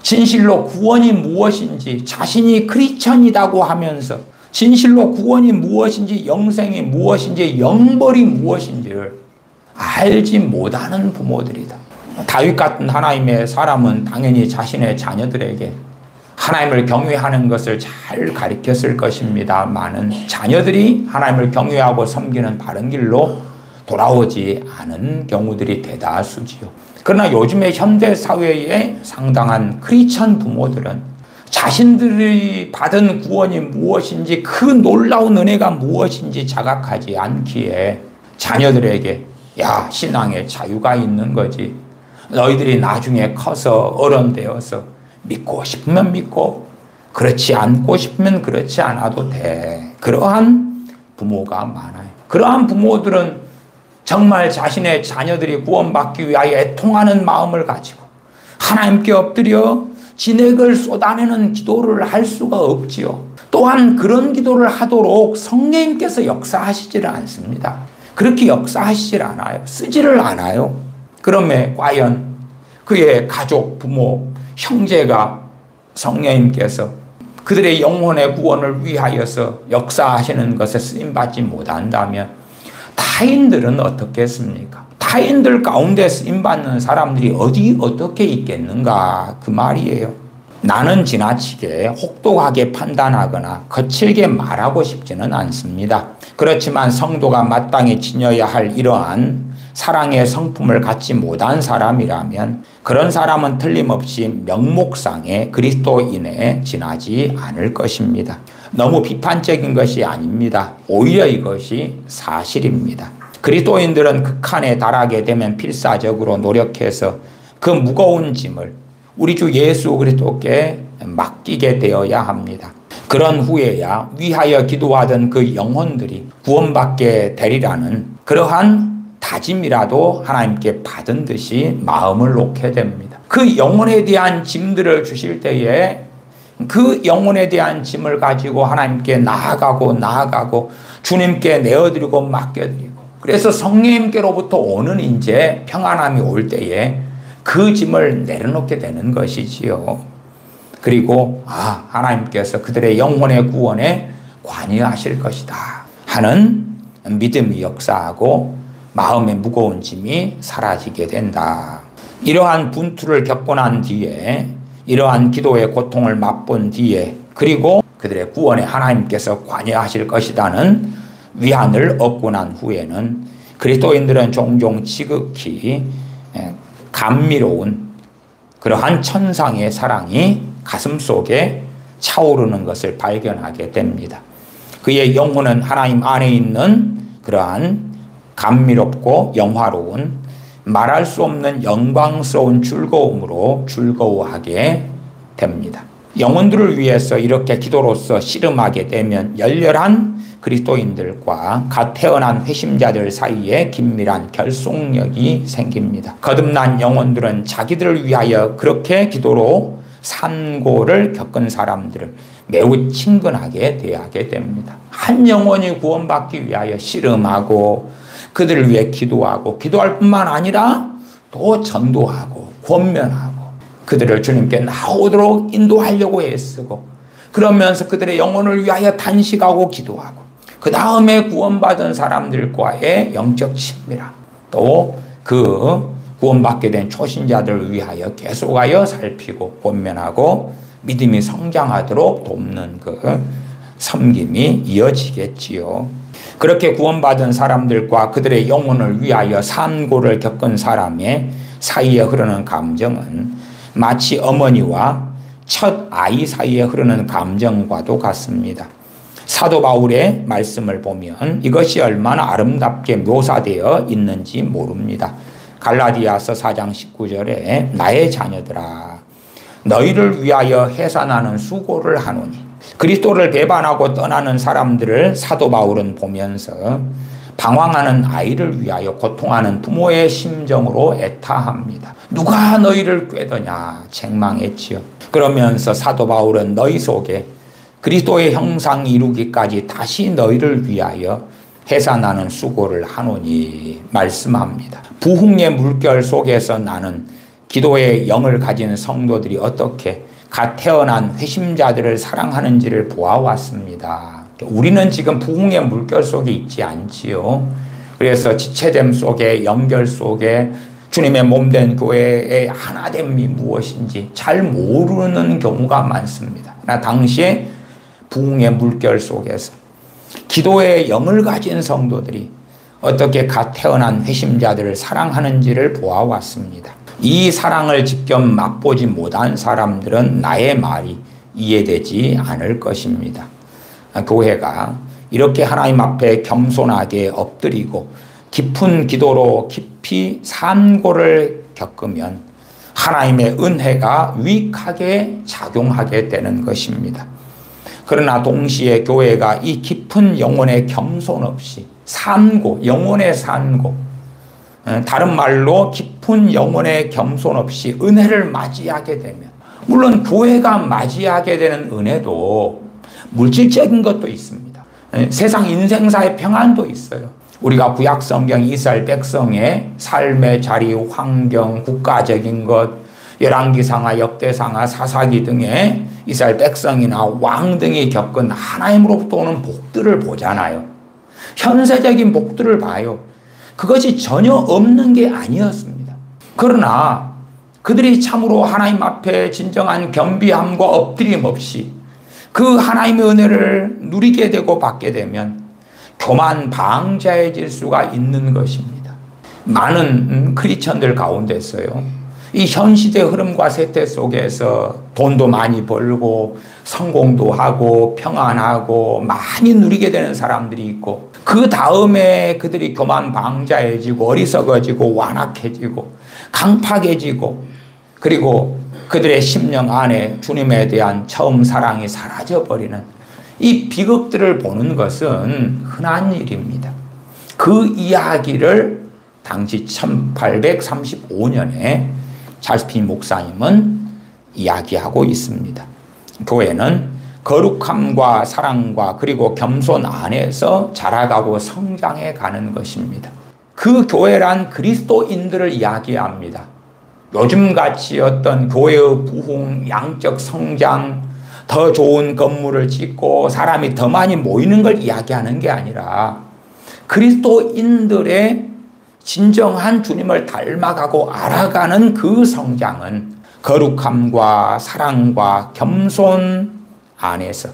진실로 구원이 무엇인지 자신이 크리스천이라고 하면서 진실로 구원이 무엇인지 영생이 무엇인지 영벌이 무엇인지를 알지 못하는 부모들이다. 다윗 같은 하나님의 사람은 당연히 자신의 자녀들에게 하나님을 경외하는 것을 잘 가르쳤을 것입니다만은 자녀들이 하나님을 경외하고 섬기는 바른 길로 돌아오지 않은 경우들이 대다수지요. 그러나 요즘의 현대 사회의 상당한 크리스천 부모들은 자신들이 받은 구원이 무엇인지 그 놀라운 은혜가 무엇인지 자각하지 않기에 자녀들에게 야, 신앙에 자유가 있는 거지. 너희들이 나중에 커서 어른 되어서 믿고 싶으면 믿고 그렇지 않고 싶으면 그렇지 않아도 돼. 그러한 부모가 많아요. 그러한 부모들은 정말 자신의 자녀들이 구원받기 위하여 애통하는 마음을 가지고 하나님께 엎드려 진액을 쏟아내는 기도를 할 수가 없지요. 또한 그런 기도를 하도록 성령님께서 역사하시지를 않습니다. 그렇게 역사하시질 않아요. 쓰지를 않아요. 그러면 과연 그의 가족, 부모, 형제가 성령님께서 그들의 영혼의 구원을 위하여서 역사하시는 것에 쓰임받지 못한다면 타인들은 어떻겠습니까? 타인들 가운데 쓰임받는 사람들이 어떻게 있겠는가 그 말이에요. 나는 지나치게 혹독하게 판단하거나 거칠게 말하고 싶지는 않습니다. 그렇지만 성도가 마땅히 지녀야 할 이러한 사랑의 성품을 갖지 못한 사람이라면 그런 사람은 틀림없이 명목상의 그리스도인에 지나지 않을 것입니다. 너무 비판적인 것이 아닙니다. 오히려 이것이 사실입니다. 그리스도인들은 극한에 달하게 되면 필사적으로 노력해서 그 무거운 짐을 우리 주 예수 그리스도께 맡기게 되어야 합니다. 그런 후에야 위하여 기도하던 그 영혼들이 구원받게 되리라는 그러한 다짐이라도 하나님께 받은 듯이 마음을 놓게 됩니다. 그 영혼에 대한 짐들을 주실 때에 그 영혼에 대한 짐을 가지고 하나님께 나아가고 주님께 내어드리고 맡겨드리고, 그래서 성령님께로부터 오는 이제 평안함이 올 때에 그 짐을 내려놓게 되는 것이지요. 그리고 하나님께서 그들의 영혼의 구원에 관여하실 것이다 하는 믿음이 역사하고 마음의 무거운 짐이 사라지게 된다. 이러한 분투를 겪고 난 뒤에, 이러한 기도의 고통을 맛본 뒤에, 그리고 그들의 구원에 하나님께서 관여하실 것이라는 위안을 얻고 난 후에는 그리스도인들은 종종 지극히 감미로운 그러한 천상의 사랑이 가슴속에 차오르는 것을 발견하게 됩니다. 그의 영혼은 하나님 안에 있는 그러한 감미롭고 영화로운 말할 수 없는 영광스러운 즐거움으로 즐거워하게 됩니다. 영혼들을 위해서 이렇게 기도로서 씨름하게 되면 열렬한 그리스도인들과 갓 태어난 회심자들 사이에 긴밀한 결속력이 생깁니다. 거듭난 영혼들은 자기들을 위하여 그렇게 기도로 산고를 겪은 사람들을 매우 친근하게 대하게 됩니다. 한 영혼이 구원받기 위하여 씨름하고 그들을 위해 기도하고, 기도할 뿐만 아니라 또 전도하고 권면하고 그들을 주님께 나오도록 인도하려고 애쓰고, 그러면서 그들의 영혼을 위하여 단식하고 기도하고, 그 다음에 구원받은 사람들과의 영적 친밀함, 또 그 구원받게 된 초신자들을 위하여 계속하여 살피고 권면하고 믿음이 성장하도록 돕는 그 섬김이 이어지겠지요. 그렇게 구원받은 사람들과 그들의 영혼을 위하여 산고를 겪은 사람의 사이에 흐르는 감정은 마치 어머니와 첫 아이 사이에 흐르는 감정과도 같습니다. 사도 바울의 말씀을 보면 이것이 얼마나 아름답게 묘사되어 있는지 모릅니다. 갈라디아서 4장 19절에 나의 자녀들아 너희를 위하여 해산하는 수고를 하노니, 그리스도를 배반하고 떠나는 사람들을 사도 바울은 보면서 방황하는 아이를 위하여 고통하는 부모의 심정으로 애타합니다. 누가 너희를 꾀더냐 책망했지요. 그러면서 사도 바울은 너희 속에 그리스도의 형상 이루기까지 다시 너희를 위하여 해산하는 수고를 하노니 말씀합니다. 부흥의 물결 속에서 나는 기도의 영을 가진 성도들이 어떻게 갓 태어난 회심자들을 사랑하는지를 보아왔습니다. 우리는 지금 부흥의 물결 속에 있지 않지요. 그래서 지체됨 속에, 연결 속에 주님의 몸된 교회의 하나됨이 무엇인지 잘 모르는 경우가 많습니다. 당시에 부흥의 물결 속에서 기도의 영을 가진 성도들이 어떻게 갓 태어난 회심자들을 사랑하는지를 보아왔습니다. 이 사랑을 직접 맛보지 못한 사람들은 나의 말이 이해되지 않을 것입니다. 교회가 이렇게 하나님 앞에 겸손하게 엎드리고 깊은 기도로 깊이 산고를 겪으면 하나님의 은혜가 유익하게 작용하게 되는 것입니다. 그러나 동시에 교회가 이 깊은 영혼의 겸손 없이 산고, 영혼의 산고, 다른 말로 깊은 영혼의 겸손 없이 은혜를 맞이하게 되면, 물론 교회가 맞이하게 되는 은혜도 물질적인 것도 있습니다. 세상 인생사의 평안도 있어요. 우리가 구약 성경 이스라엘 백성의 삶의 자리, 환경, 국가적인 것, 열왕기상하, 역대상하, 사사기 등의 이스라엘 백성이나 왕 등이 겪은 하나님으로부터 오는 복들을 보잖아요. 현세적인 복들을 봐요. 그것이 전혀 없는 게 아니었습니다. 그러나 그들이 참으로 하나님 앞에 진정한 겸비함과 엎드림 없이 그 하나님의 은혜를 누리게 되고 받게 되면 교만 방자해질 수가 있는 것입니다. 많은 크리스천들 가운데서요, 이 현 시대 흐름과 세태 속에서 돈도 많이 벌고 성공도 하고 평안하고 많이 누리게 되는 사람들이 있고, 그 다음에 그들이 교만방자해지고 어리석어지고 완악해지고 강팍해지고, 그리고 그들의 심령 안에 주님에 대한 처음 사랑이 사라져버리는 이 비극들을 보는 것은 흔한 일입니다. 그 이야기를 당시 1835년에 찰스 핀 목사님은 이야기하고 있습니다. 교회는 거룩함과 사랑과 그리고 겸손 안에서 자라가고 성장해 가는 것입니다. 그 교회란 그리스도인들을 이야기합니다. 요즘같이 어떤 교회의 부흥, 양적 성장, 더 좋은 건물을 짓고 사람이 더 많이 모이는 걸 이야기하는 게 아니라 그리스도인들의 진정한 주님을 닮아가고 알아가는 그 성장은 거룩함과 사랑과 겸손 안에서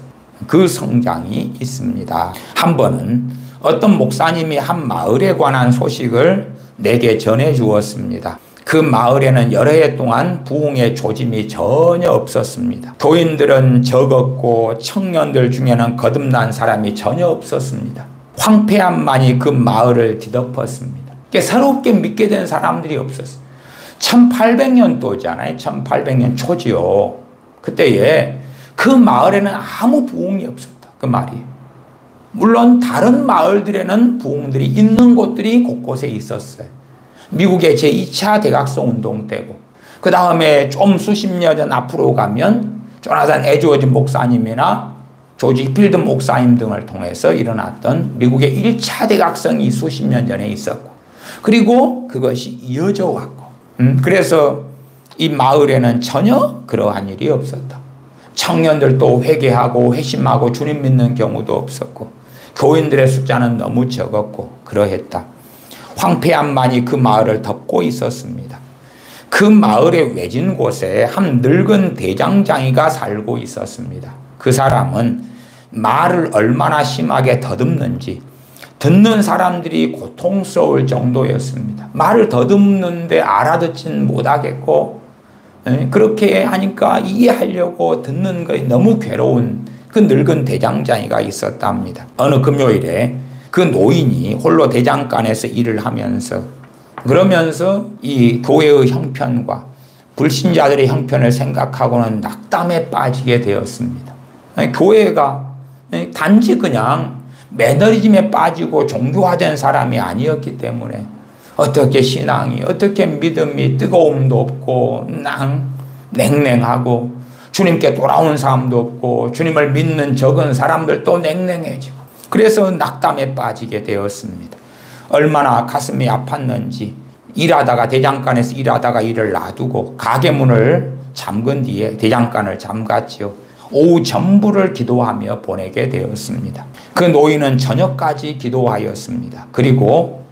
그 성장이 있습니다. 한 번은 어떤 목사님이 한 마을에 관한 소식을 내게 전해 주었습니다. 그 마을에는 여러 해 동안 부흥의 조짐이 전혀 없었습니다. 교인들은 적었고 청년들 중에는 거듭난 사람이 전혀 없었습니다. 황폐함만이 그 마을을 뒤덮었습니다. 새롭게 믿게 된 사람들이 없었어요. 1800년도잖아요. 1800년 초지요. 그때에 그 마을에는 아무 부흥이 없었다. 그 말이에요. 물론 다른 마을들에는 부흥들이 있는 곳들이 곳곳에 있었어요. 미국의 제2차 대각성 운동 때고, 그 다음에 좀 수십 년 전 앞으로 가면 조나단 에드워즈 목사님이나 조지 필드 목사님 등을 통해서 일어났던 미국의 1차 대각성이 수십 년 전에 있었고, 그리고 그것이 이어져 왔고, 그래서 이 마을에는 전혀 그러한 일이 없었다. 청년들도 회개하고 회심하고 주님 믿는 경우도 없었고, 교인들의 숫자는 너무 적었고 그러했다. 황폐함만이 그 마을을 덮고 있었습니다. 그 마을의 외진 곳에 한 늙은 대장장이가 살고 있었습니다. 그 사람은 말을 얼마나 심하게 더듬는지 듣는 사람들이 고통스러울 정도였습니다. 말을 더듬는데 알아듣지는 못하겠고, 그렇게 하니까 이해하려고 듣는 것이 너무 괴로운 그 늙은 대장장이가 있었답니다. 어느 금요일에 그 노인이 홀로 대장간에서 일을 하면서, 그러면서 이 교회의 형편과 불신자들의 형편을 생각하고는 낙담에 빠지게 되었습니다. 교회가 단지 그냥 매너리즘에 빠지고 종교화된 사람이 아니었기 때문에 어떻게 신앙이, 어떻게 믿음이 뜨거움도 없고 냉랭하고, 주님께 돌아오는 사람도 없고, 주님을 믿는 적은 사람들도 냉랭해지고, 그래서 낙담에 빠지게 되었습니다. 얼마나 가슴이 아팠는지 일하다가, 대장간에서 일하다가 일을 놔두고 가게 문을 잠근 뒤에 대장간을 잠갔지요. 오후 전부를 기도하며 보내게 되었습니다. 그 노인은 저녁까지 기도하였습니다. 그리고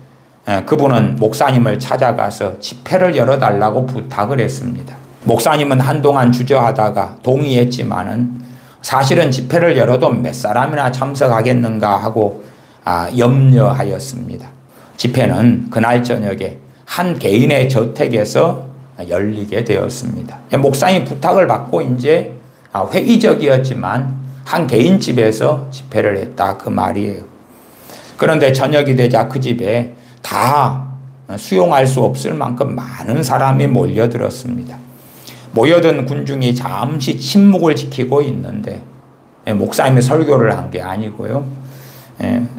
그분은 목사님을 찾아가서 집회를 열어달라고 부탁을 했습니다. 목사님은 한동안 주저하다가 동의했지만은 사실은 집회를 열어도 몇 사람이나 참석하겠는가 하고 염려하였습니다. 집회는 그날 저녁에 한 개인의 저택에서 열리게 되었습니다. 목사님 부탁을 받고 이제 회의적이었지만 한 개인 집에서 집회를 했다, 그 말이에요. 그런데 저녁이 되자 그 집에 다 수용할 수 없을 만큼 많은 사람이 몰려들었습니다. 모여든 군중이 잠시 침묵을 지키고 있는데, 목사님이 설교를 한 게 아니고요.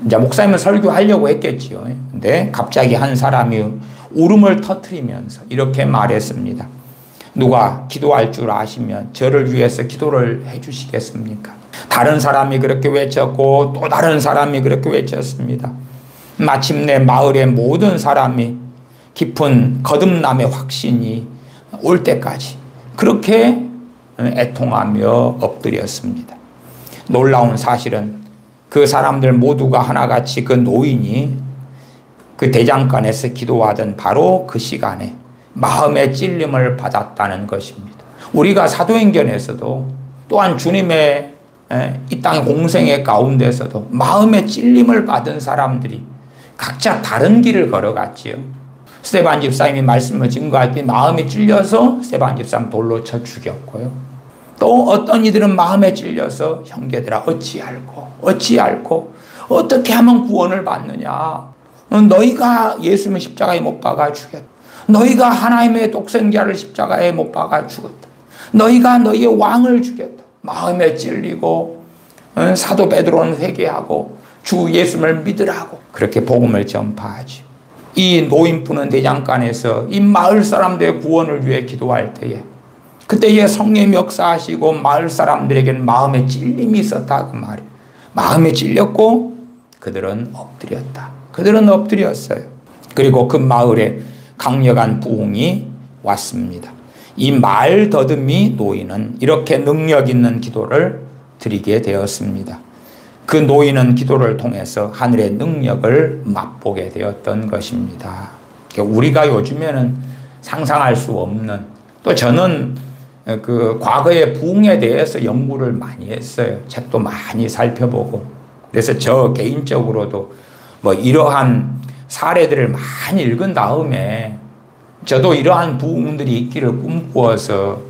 이제 목사님은 설교하려고 했겠지요. 근데 갑자기 한 사람이 울음을 터뜨리면서 이렇게 말했습니다. 누가 기도할 줄 아시면 저를 위해서 기도를 해 주시겠습니까? 다른 사람이 그렇게 외쳤고 또 다른 사람이 그렇게 외쳤습니다. 마침내 마을의 모든 사람이 깊은 거듭남의 확신이 올 때까지 그렇게 애통하며 엎드렸습니다. 놀라운 사실은 그 사람들 모두가 하나같이 그 노인이 그 대장간에서 기도하던 바로 그 시간에 마음의 찔림을 받았다는 것입니다. 우리가 사도행전에서도 또한 주님의 이 땅의 공생의 가운데서도 마음의 찔림을 받은 사람들이 각자 다른 길을 걸어갔지요. 스데반 집사님이 말씀을 증거할 때 마음에 찔려서 스데반 집사님 돌로 쳐 죽였고요. 또 어떤 이들은 마음에 찔려서 형제들아 어찌할꼬 어떻게 하면 구원을 받느냐. 너희가 예수님을 십자가에 못 박아 죽였다. 너희가 하나님의 독생자를 십자가에 못 박아 죽었다. 너희가 너희의 왕을 죽였다. 마음에 찔리고 사도 베드로는 회개하고 주 예수님을 믿으라고 그렇게 복음을 전파하지. 이 노인푸는 대장간에서 이 마을 사람들의 구원을 위해 기도할 때에 그때에 성령이 역사하시고 마을 사람들에게는 마음에 찔림이 있었다 그 말이에요. 마음에 찔렸고 그들은 엎드렸어요. 그리고 그 마을에 강력한 부흥이 왔습니다. 이 말 더듬이 노인은 이렇게 능력 있는 기도를 드리게 되었습니다. 그 노인은 기도를 통해서 하늘의 능력을 맛보게 되었던 것입니다. 우리가 요즘에는 상상할 수 없는, 또 저는 그 과거의 부흥에 대해서 연구를 많이 했어요. 책도 많이 살펴보고. 그래서 저 개인적으로도 뭐 이러한 사례들을 많이 읽은 다음에 저도 이러한 부흥들이 있기를 꿈꾸어서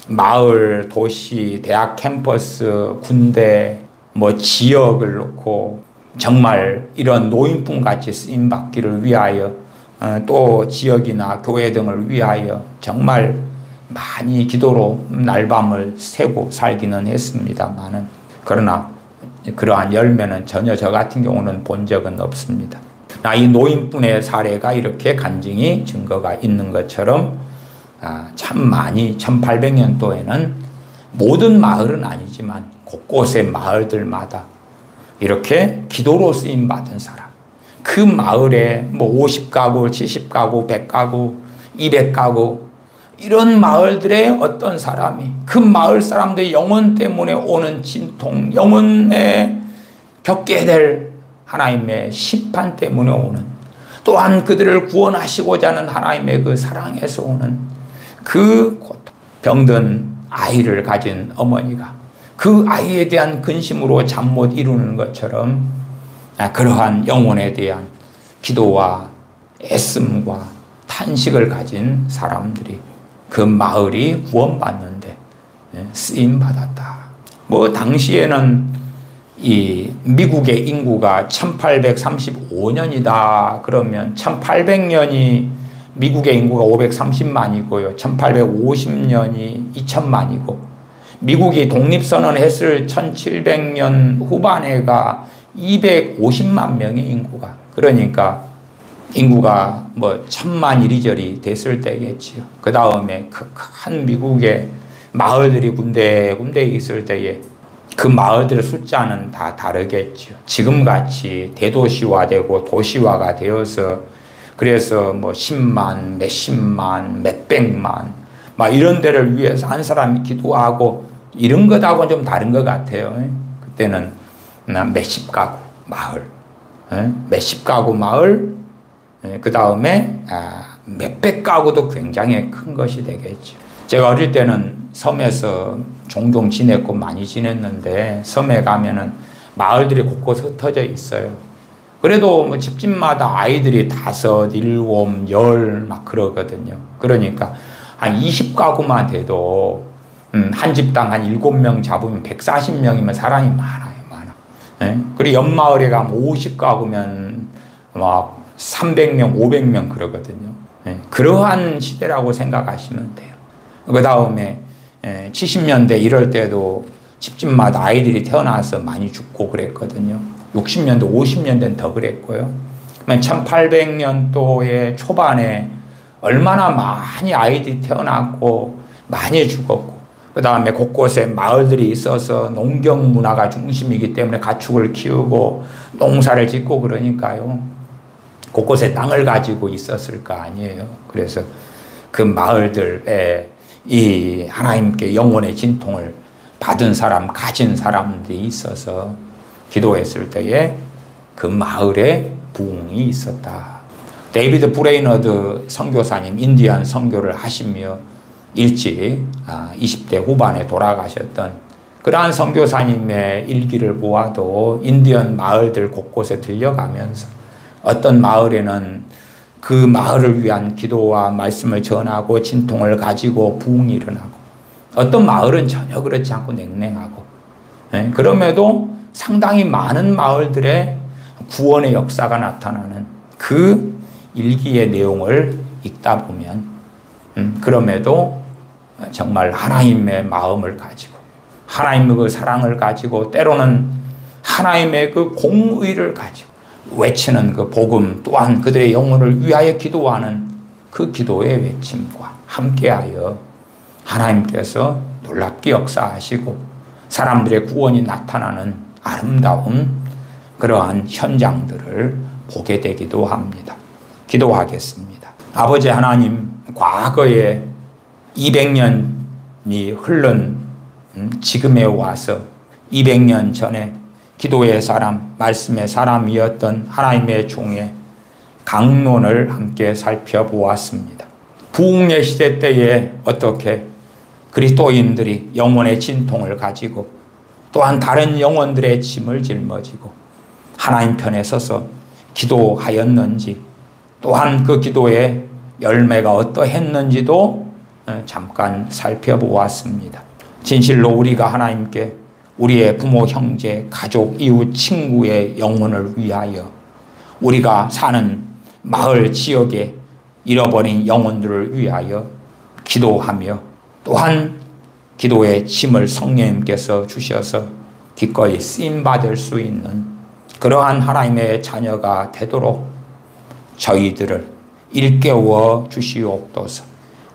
마을, 도시, 대학 캠퍼스, 군대, 뭐 지역을 놓고 정말 이런 노인품 같이 쓰임받기를 위하여 또 지역이나 교회 등을 위하여 정말 많이 기도로 날밤을 새고 살기는 했습니다만은, 그러나 그러한 열매는 전혀 저 같은 경우는 본 적은 없습니다. 이 노인분의 사례가 이렇게 간증이 증거가 있는 것처럼 참 많이 1800년도에는 모든 마을은 아니지만 곳곳의 마을들마다 이렇게 기도로 쓰임받은 사람, 그 마을에 뭐 50가구, 70가구, 100가구, 200가구 이런 마을들의 어떤 사람이 그 마을 사람들의 영혼 때문에 오는 진통, 영혼에 겪게 될 하나님의 심판 때문에 오는, 또한 그들을 구원하시고자 하는 하나님의 그 사랑에서 오는 그 고통, 병든 아이를 가진 어머니가 그 아이에 대한 근심으로 잠 못 이루는 것처럼 그러한 영혼에 대한 기도와 애씀과 탄식을 가진 사람들이 그 마을이 구원받는데 쓰임받았다. 뭐 당시에는 이 미국의 인구가 1835년이다 그러면 1800년이 미국의 인구가 530만이고요. 1850년이 2000만이고 미국이 독립선언했을 1700년 후반에가 250만 명의 인구가, 그러니까 인구가 뭐 1000만 이리저리 됐을 때겠지요. 그 다음에 큰 미국의 마을들이 군데군데 있을 때에 그 마을들의 숫자는 다 다르겠죠. 지금같이 대도시화되고 도시화가 되어서 그래서 뭐 10만, 몇십만, 몇백만 막 이런 데를 위해서 한 사람이 기도하고 이런 것하고는 좀 다른 것 같아요. 그때는 몇십 가구 마을, 몇십 가구 마을, 그 다음에 몇백 가구도 굉장히 큰 것이 되겠죠. 제가 어릴 때는 섬에서 종종 지냈고 많이 지냈는데 섬에 가면은 마을들이 곳곳에 흩어져 있어요. 그래도 뭐 집집마다 아이들이 5, 7, 10 막 그러거든요. 그러니까 한 20가구만 돼도 한 집당 한 7명 잡으면 140명이면 사람이 많아요. 그리고 옆마을에 가면 50가구면 막 300명, 500명 그러거든요. 그러한 시대라고 생각하시면 돼요. 그 다음에 70년대 이럴 때도 집집마다 아이들이 태어나서 많이 죽고 그랬거든요. 60년대, 50년대는 더 그랬고요. 1800년도의 초반에 얼마나 많이 아이들이 태어났고 많이 죽었고, 그 다음에 곳곳에 마을들이 있어서 농경 문화가 중심이기 때문에 가축을 키우고 농사를 짓고 그러니까요. 곳곳에 땅을 가지고 있었을 거 아니에요. 그래서 그 마을들에 이 하나님께 영혼의 진통을 받은 사람, 가진 사람들이 있어서 기도했을 때에 그 마을에 부흥이 있었다. 데이비드 브레이너드 선교사님 인디안 선교를 하시며 일찍 20대 후반에 돌아가셨던 그러한 선교사님의 일기를 보아도 인디언 마을들 곳곳에 들려가면서 어떤 마을에는 그 마을을 위한 기도와 말씀을 전하고 진통을 가지고 부흥이 일어나고, 어떤 마을은 전혀 그렇지 않고 냉랭하고, 그럼에도 상당히 많은 마을들의 구원의 역사가 나타나는 그 일기의 내용을 읽다 보면 그럼에도 정말 하나님의 마음을 가지고 하나님의 그 사랑을 가지고 때로는 하나님의 그 공의를 가지고 외치는 그 복음, 또한 그들의 영혼을 위하여 기도하는 그 기도의 외침과 함께하여 하나님께서 놀랍게 역사하시고 사람들의 구원이 나타나는 아름다운 그러한 현장들을 보게 되기도 합니다. 기도하겠습니다. 아버지 하나님, 과거에 200년이 흐른 지금에 와서 200년 전에 기도의 사람, 말씀의 사람이었던 하나님의 종의 강론을 함께 살펴보았습니다. 부흥의 시대 때에 어떻게 그리스도인들이 영혼의 진통을 가지고 또한 다른 영혼들의 짐을 짊어지고 하나님 편에 서서 기도하였는지, 또한 그 기도의 열매가 어떠했는지도 잠깐 살펴보았습니다. 진실로 우리가 하나님께 우리의 부모, 형제, 가족, 이웃, 친구의 영혼을 위하여 우리가 사는 마을 지역에 잃어버린 영혼들을 위하여 기도하며 또한 기도의 짐을 성령님께서 주셔서 기꺼이 쓰임받을 수 있는 그러한 하나님의 자녀가 되도록 저희들을 일깨워 주시옵소서.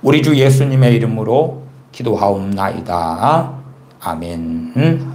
우리 주 예수님의 이름으로 기도하옵나이다. 아멘.